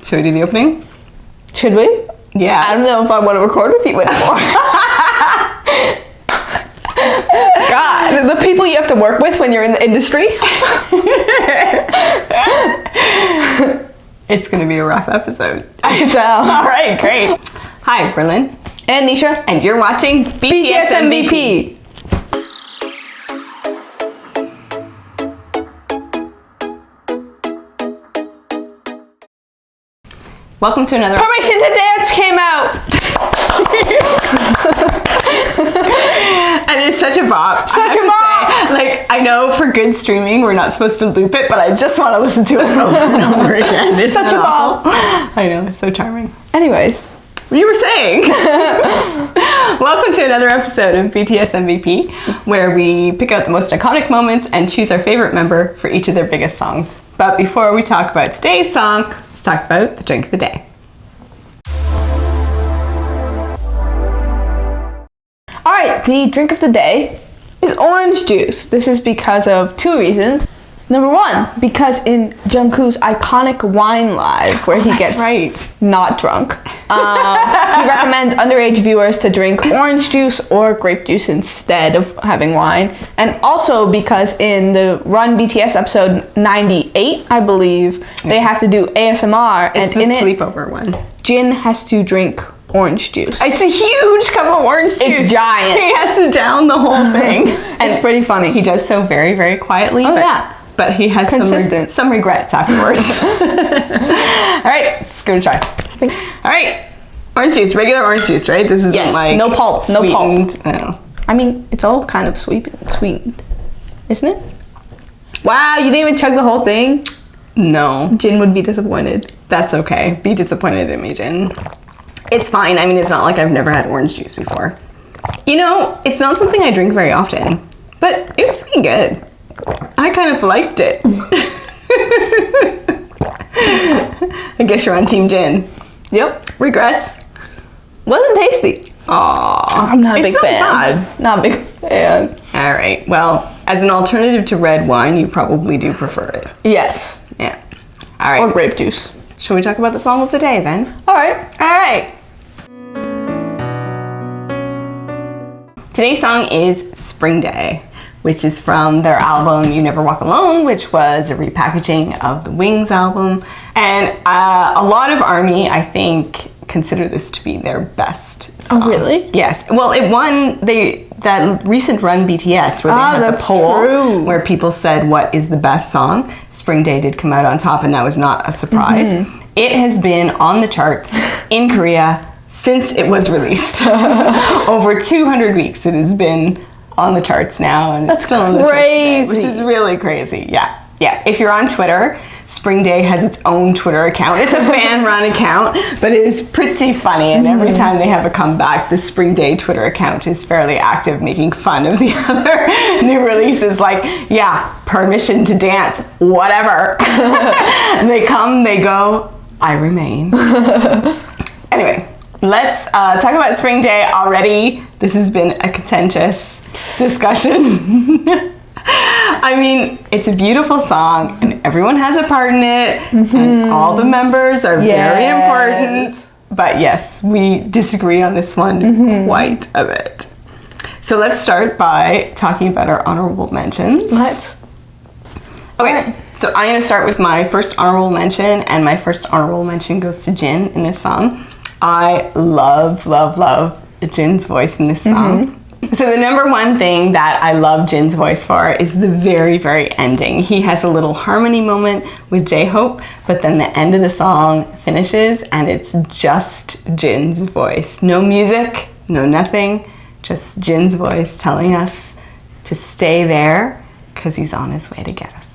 Should we do the opening? Should we? Yeah. I don't know if I want to record with you anymore. God, the people you have to work with when you're in the industry. It's going to be a rough episode. I can tell. All right, great. Hi, Berlin. And Nisha. And you're watching BTS MVP. Welcome to another... Permission to Dance came out. And it's such a bop. Such a bop. Like, I know for good streaming, we're not supposed to loop it, but I just want to listen to it over and over again. It's Such a bop. I know, it's so charming. Anyways. You were saying. Welcome to another episode of BTS MVP, where we pick out the most iconic moments and choose our favorite member for each of their biggest songs. But before we talk about today's song, let's talk about the drink of the day. Alright, the drink of the day is orange juice. This is because of two reasons. Number one, because in Jungkook's iconic Wine Live, where he gets not drunk, he recommends underage viewers to drink orange juice or grape juice instead of having wine. And also because in the Run BTS episode 98, I believe, they have to do ASMR. It's and in the sleepover one. Jin has to drink orange juice. It's a huge cup of orange juice. It's giant. He has to down the whole thing. It's pretty funny. He does so very, very quietly. But he has some regrets afterwards. All right, let's give it a try. All right, orange juice, regular orange juice, right? This isn't like no pulp, no pulp. No. I mean, it's all kind of sweetened, isn't it? Wow, you didn't even chug the whole thing? No. Jin would be disappointed. That's okay. Be disappointed in me, Jin. It's fine. I mean, it's not like I've never had orange juice before. You know, it's not something I drink very often, but it was pretty good. I kind of liked it. I guess you're on Team Jin. Yep. Regrets? Wasn't tasty. Aww. I'm not a big fan. Bad. Not a big fan. All right. Well, as an alternative to red wine, you probably do prefer it. Yes. Yeah. All right. Or grape juice. Shall we talk about the song of the day then? All right. All right. Today's song is Spring Day, which is from their album You Never Walk Alone, which was a repackaging of the Wings album. And a lot of ARMY, I think, consider this to be their best song. Oh, really? Yes. Well, it won that recent Run BTS where they had the poll where people said, what is the best song? Spring Day did come out on top, and that was not a surprise. Mm-hmm. It has been on the charts in Korea since it was released. Over 200 weeks it has been on the charts now, and it's still on the charts today, which is really crazy. Yeah. If you're on Twitter, Spring Day has its own Twitter account. It's a fan-run account, but it is pretty funny, and every time they have a comeback, the Spring Day Twitter account is fairly active, making fun of the other new releases, like, permission to dance, whatever. They come, they go, I remain. Anyway, let's talk about Spring Day already. This has been a contentious discussion. I mean, it's a beautiful song and everyone has a part in it, and all the members are very important. But yes, we disagree on this one quite a bit. So let's start by talking about our honorable mentions. Let's. Okay, so I'm going to start with my first honorable mention, and my first honorable mention goes to Jin in this song. I love Jin's voice in this song. So the number one thing that I love Jin's voice for is the very, very ending. He has a little harmony moment with J-Hope, but then the end of the song finishes and it's just Jin's voice. No music, no nothing, just Jin's voice telling us to stay there because he's on his way to get us.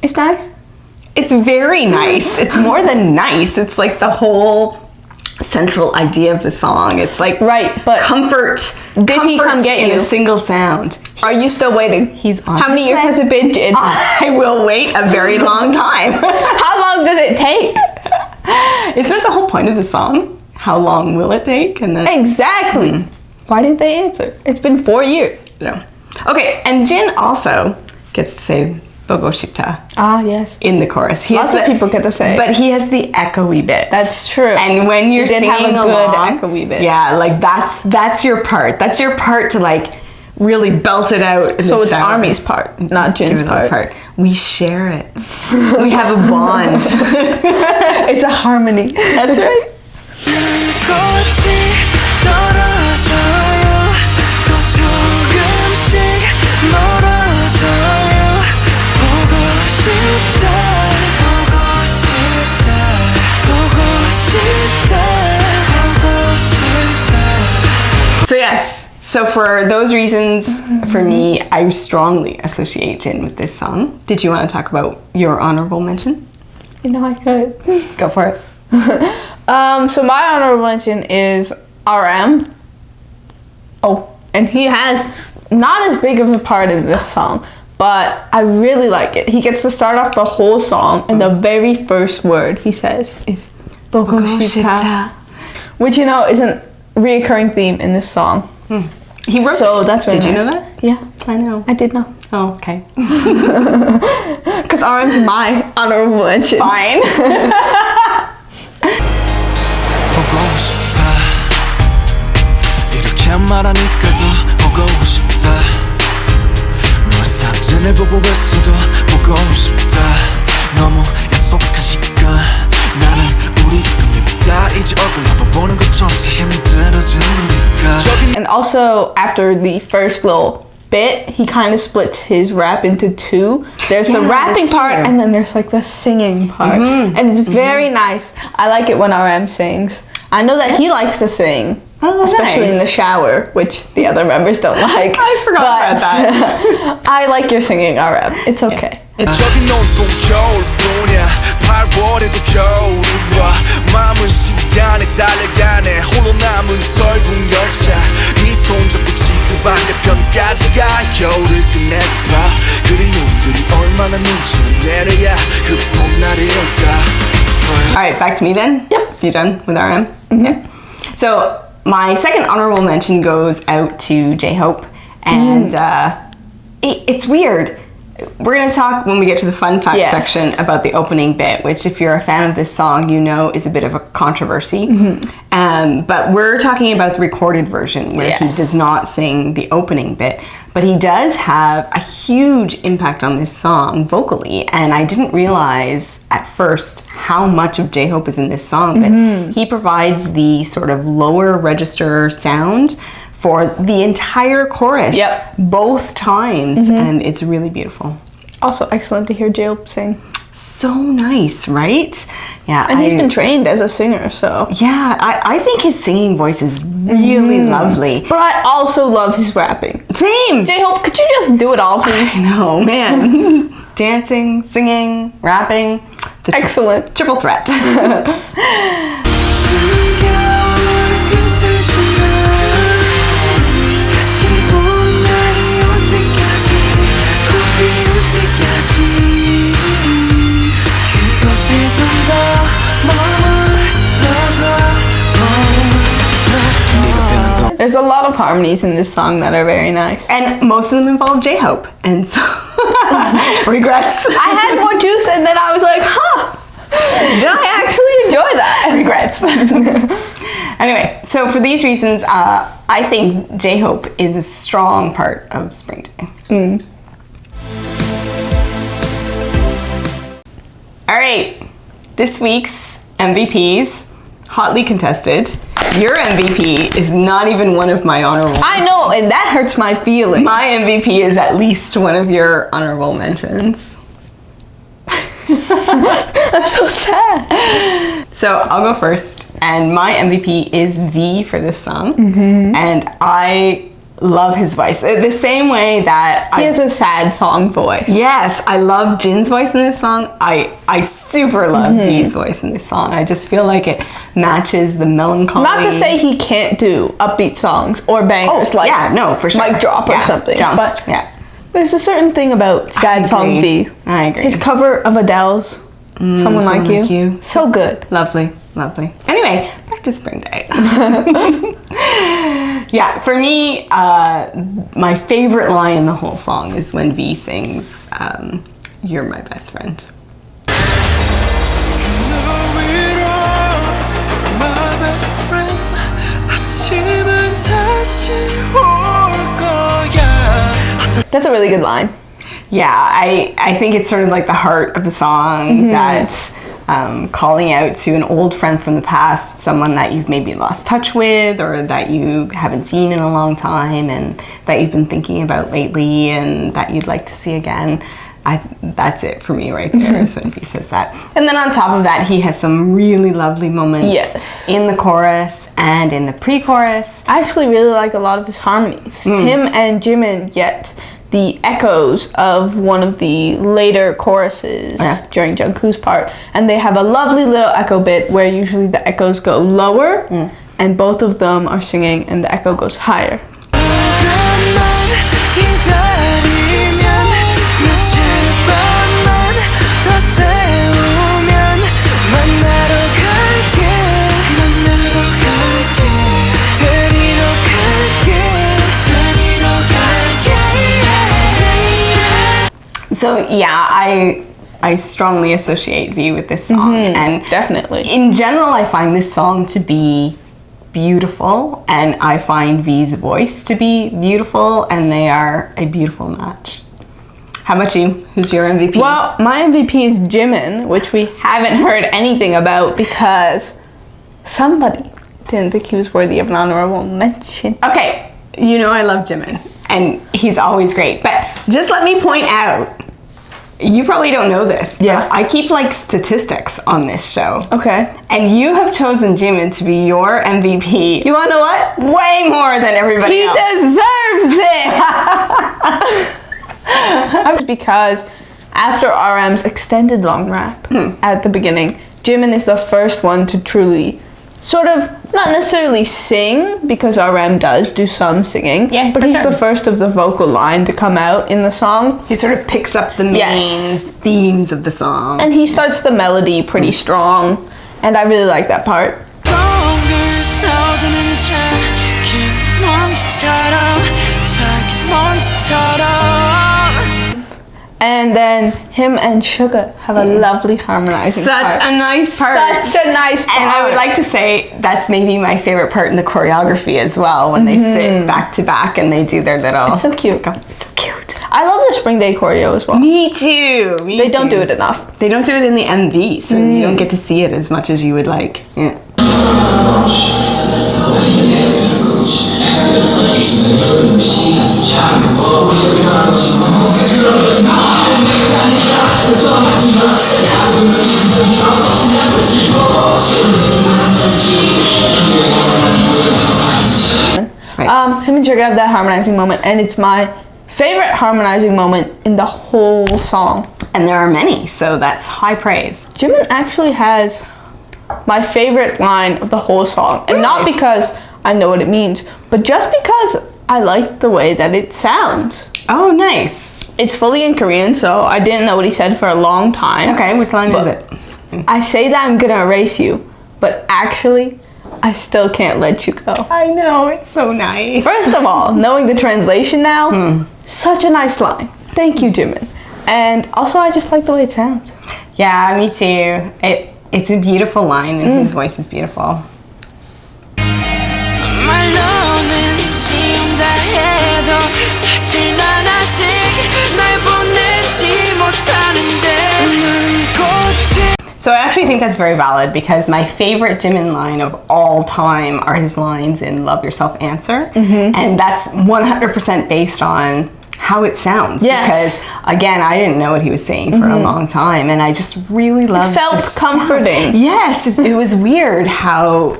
It's nice. It's very nice. It's more than nice. It's like the whole central idea of the song. It's like but comfort. Did he come get you? In a single sound. Are you still waiting? He's on. How many years has it been, Jin? I will wait a very long time. How long does it take? Isn't that the whole point of the song? How long will it take? And then exactly. Why didn't they answer? It's been 4 years. No. Okay, and Jin also gets to say Bogo Shipta. Ah, yes. In the chorus. Lots of people get to say. But he has the echoey bit. That's true. And when you're singing have a along, good echoey bit. Yeah, like that's your part. That's your part to like really belt it out. So it's Army's part, not Jin's part. We share it. We have a bond. It's a harmony. That's right. So yes, so for those reasons, for me, I strongly associate Jin with this song. Did you want to talk about your honorable mention? You know I could. Go for it. So my honorable mention is RM. Oh, and he has not as big of a part in this song, but I really like it. He gets to start off the whole song, and the very first word he says is Bogo Shipta, which you know is a reoccurring theme in this song. He wrote so that's very nice. Did you know that? Yeah, I know. I did know. Oh, okay. Because RM's my honorable mention. Fine. And also, after the first little bit, he kind of splits his rap into two. There's the rapping part, and then there's like the singing part. And it's very nice. I like it when RM sings. I know that he likes to sing, especially in the shower, which the other members don't like. I forgot about that. I like your singing, RM. It's okay. Yeah. Alright, back to me then? Yep. You done with RM? Yeah. So my second honorable mention goes out to J-Hope, and it's weird. We're going to talk when we get to the fun fact section about the opening bit, which if you're a fan of this song, you know is a bit of a controversy. But we're talking about the recorded version where he does not sing the opening bit. But he does have a huge impact on this song vocally, and I didn't realize at first how much of J-Hope is in this song, but he provides the sort of lower register sound for the entire chorus both times, and it's really beautiful. Also excellent to hear J-Hope sing. So nice, right? Yeah. And he's been trained as a singer, so. Yeah, I think his singing voice is really lovely. But I also love his rapping. Same! J-Hope, could you just do it all, please? No, man. Dancing, singing, rapping. Excellent. Triple threat. There's a lot of harmonies in this song that are very nice. And most of them involve J-Hope. And so, regrets. I had more juice and then I was like, did I actually enjoy that? Regrets. Anyway, so for these reasons, I think J-Hope is a strong part of Spring Day. All right, this week's MVPs, hotly contested. Your MVP is not even one of my honorable mentions. I know, and that hurts my feelings. My MVP is at least one of your honorable mentions. I'm so sad. So I'll go first, and my MVP is V for this song, and I love his voice. The same way that he has a sad song voice. Yes, I love Jin's voice in this song. I super love V's voice in this song. I just feel like it matches the melancholy. Not to say he can't do upbeat songs or bangers like for sure. Mic Drop or something. Jump. But there's a certain thing about sad song V. I agree. His cover of Adele's Someone Like You. So good. Lovely, lovely. Anyway, back to Spring Day. Yeah, for me, my favorite line in the whole song is when V sings, "You're my best friend." That's a really good line. Yeah, I think it's sort of like the heart of the song, that calling out to an old friend from the past, someone that you've maybe lost touch with or that you haven't seen in a long time and that you've been thinking about lately and that you'd like to see again. That's it for me right there, is when he says that. And then on top of that, he has some really lovely moments in the chorus and in the pre-chorus. I actually really like a lot of his harmonies. Him and Jimin get the echoes of one of the later choruses during Jungkook's part, and they have a lovely little echo bit where usually the echoes go lower and both of them are singing and the echo goes higher. So yeah, I strongly associate V with this song, and definitely. In general, I find this song to be beautiful, and I find V's voice to be beautiful, and they are a beautiful match. How about you? Who's your MVP? Well, my MVP is Jimin, which we haven't heard anything about because somebody didn't think he was worthy of an honorable mention. Okay, you know I love Jimin, and he's always great, but just let me point out, you probably don't know this, but I keep like statistics on this show. Okay. And you have chosen Jimin to be your MVP. You wanna know what? Way more than everybody else. He deserves it! Because after RM's extended long rap at the beginning, Jimin is the first one to truly sort of, not necessarily sing, because RM does do some singing, but he's the first of the vocal line to come out in the song. He sort of picks up the main themes of the song. And he starts the melody pretty strong, and I really like that part. And then him and Suga have a lovely harmonizing part. Such a nice part. Such a nice part. And I would like to say that's maybe my favorite part in the choreography as well, when they sit back to back and they do their little... It's so cute. It's so cute. I love the Spring Day choreo as well. Me too. They don't do it enough. They don't do it in the MV, so you don't get to see it as much as you would like. Yeah. Him and Suga have that harmonizing moment, and it's my favorite harmonizing moment in the whole song. And there are many, so that's high praise. Jimin actually has my favorite line of the whole song, and not because I know what it means, but just because I like the way that it sounds. Oh, nice. It's fully in Korean, so I didn't know what he said for a long time. Okay, which line is it? I say that I'm gonna erase you, but actually, I still can't let you go. I know, it's so nice. First of all, knowing the translation now, such a nice line. Thank you, Jimin. And also, I just like the way it sounds. Yeah, me too. It's a beautiful line, and his voice is beautiful. So I actually think that's very valid, because my favorite Jimin line of all time are his lines in Love Yourself Answer. And that's 100% based on how it sounds. Because again, I didn't know what he was saying for a long time, and I just really loved it. Felt comforting. Yes, it was weird how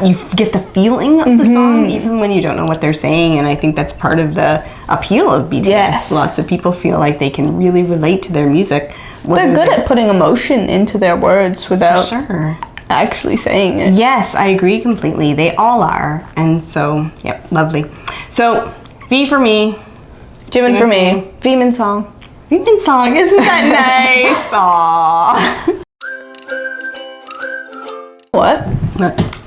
you get the feeling of the song even when you don't know what they're saying, and I think that's part of the appeal of BTS. Yes. Lots of people feel like they can really relate to their music. They're good at putting emotion into their words without actually saying it. Yes, I agree completely. They all are, and so, yep, lovely. So, V for me. Jimin for me. Vmin song. Vmin song, isn't that nice? Aww. What?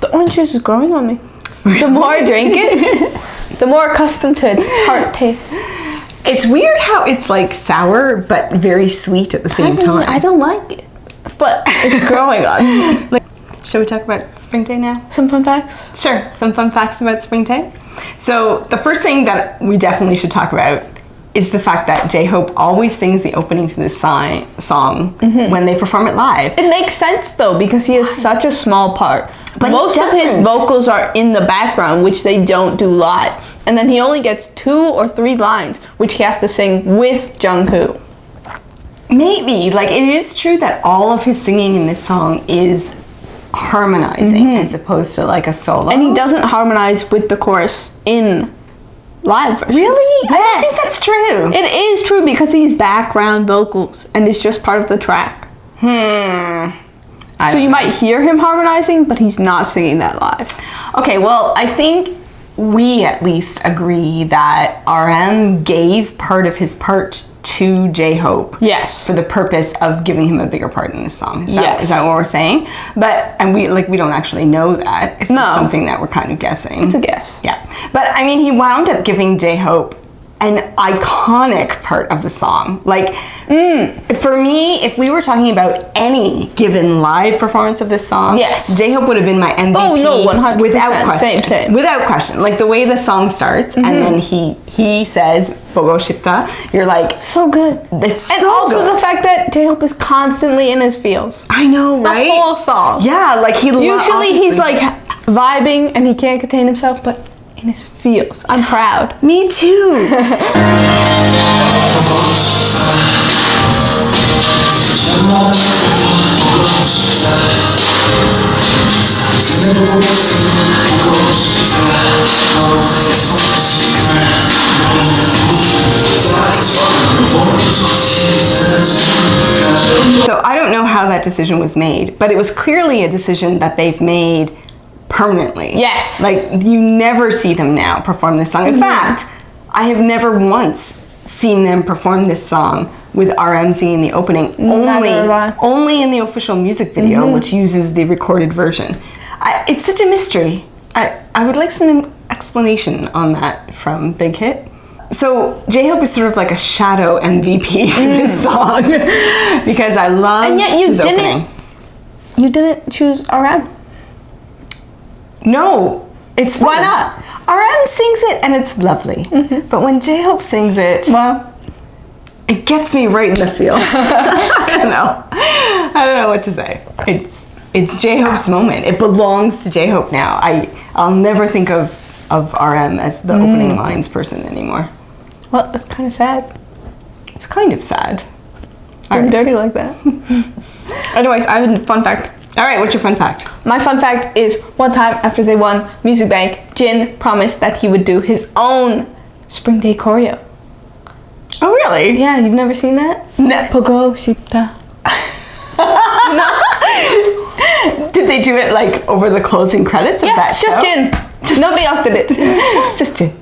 The orange juice is growing on me. The more I drink it, the more accustomed to its tart taste. It's weird how it's like sour but very sweet at the same time. I don't like it, but it's growing on me. Shall we talk about Spring Day now? Some fun facts? Sure, some fun facts about Spring Day. So the first thing that we definitely should talk about is the fact that J-Hope always sings the opening to this song when they perform it live. It makes sense though, because he has such a small part. But most of his vocals are in the background, which they don't do live. And then he only gets 2 or 3 lines, which he has to sing with Jungkook. Maybe. Like, it is true that all of his singing in this song is harmonizing as opposed to like a solo. And he doesn't harmonize with the chorus in live versions. Really? Yes. I don't think that's true. It is true because he's background vocals and it's just part of the track. So you might hear him harmonizing, but he's not singing that live. Okay, well, I think we at least agree that RM gave part of his part to J-Hope. Yes. For the purpose of giving him a bigger part in this song. Is Yes. that what we're saying? And we don't actually know that. It's just something that we're kind of guessing. It's a guess. Yeah. But I mean, he wound up giving J-Hope an iconic part of the song. Like, for me, if we were talking about any given live performance of this song, yes, J-Hope would have been my MVP. Oh no, 100%. Without question. Same. Without question. Like the way the song starts, and then he says "Bogo Shipta," you're like, so good. It's and so also good. the fact that J-Hope is constantly in his feels. I know, right? The whole song. Yeah, like he usually he's like vibing and he can't contain himself, but in his feels. I'm proud. Me too. So I don't know how that decision was made, but it was clearly a decision that they've made permanently. Yes. Like, you never see them now perform this song. In fact, I have never once seen them perform this song with RM singing the opening. Only in the official music video, which uses the recorded version. It's such a mystery. I would like some explanation on that from Big Hit. So J-Hope is sort of like a shadow MVP for this song because I love and yet his opening. You didn't choose RM. No, it's fun. Why not? RM sings it and it's lovely, but when J-Hope sings it, well, it gets me right in the feels. I don't know what to say. It's J-Hope's moment. It belongs to J-Hope now. I'll never think of RM as the opening lines person anymore. Well, it's kind of sad. It's kind of sad. Doing dirty like that. Anyways, I have a fun fact. All right, what's your fun fact? My fun fact is one time after they won Music Bank, Jin promised that he would do his own Spring Day choreo. Oh, really? Yeah, you've never seen that? No. Bogo Shipta. Did they do it like over the closing credits of that show? Just Jin. Nobody else did it. Just Jin.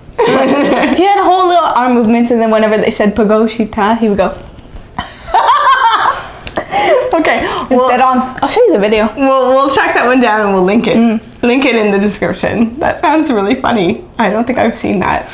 He had whole little arm movements, and then whenever they said Bogo Shipta, he would go. Okay, it's dead on. I'll show you the video. We'll track that one down and we'll link it. Link it in the description. That sounds really funny. I don't think I've seen that.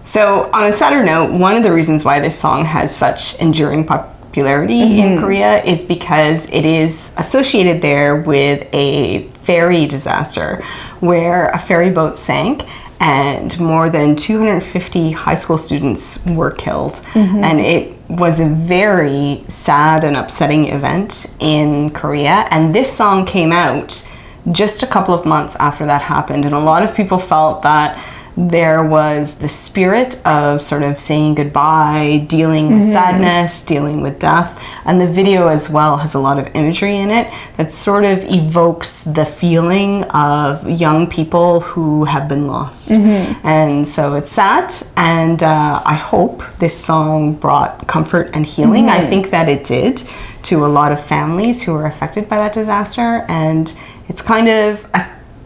So on a sadder note, one of the reasons why this song has such enduring popularity in Korea is because it is associated there with a ferry disaster where a ferry boat sank and more than 250 high school students were killed. And it was a very sad and upsetting event in Korea. And this song came out just a couple of months after that happened. And a lot of people felt that there was the spirit of sort of saying goodbye, dealing with sadness, dealing with death. And the video as well has a lot of imagery in it that sort of evokes the feeling of young people who have been lost. And so it's sad, and I hope this song brought comfort and healing. I think that it did to a lot of families who were affected by that disaster, and it's kind of a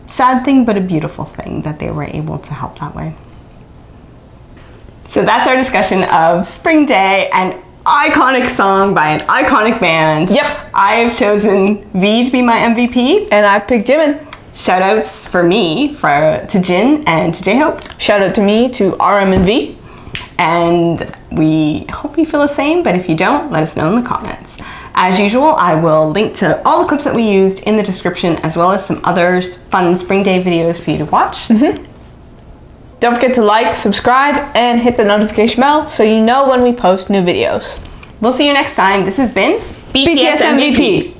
sad thing, but a beautiful thing that they were able to help that way. So that's our discussion of Spring Day, an iconic song by an iconic band. Yep. I've chosen V to be my MVP. And I picked Jimin. Shout outs for me to Jin and to J-Hope. Shout out to me, to RM and V. And we hope you feel the same, but if you don't, let us know in the comments. As usual, I will link to all the clips that we used in the description, as well as some other fun Spring Day videos for you to watch. Don't forget to like, subscribe, and hit the notification bell so you know when we post new videos. We'll see you next time. This has been BTS MVP.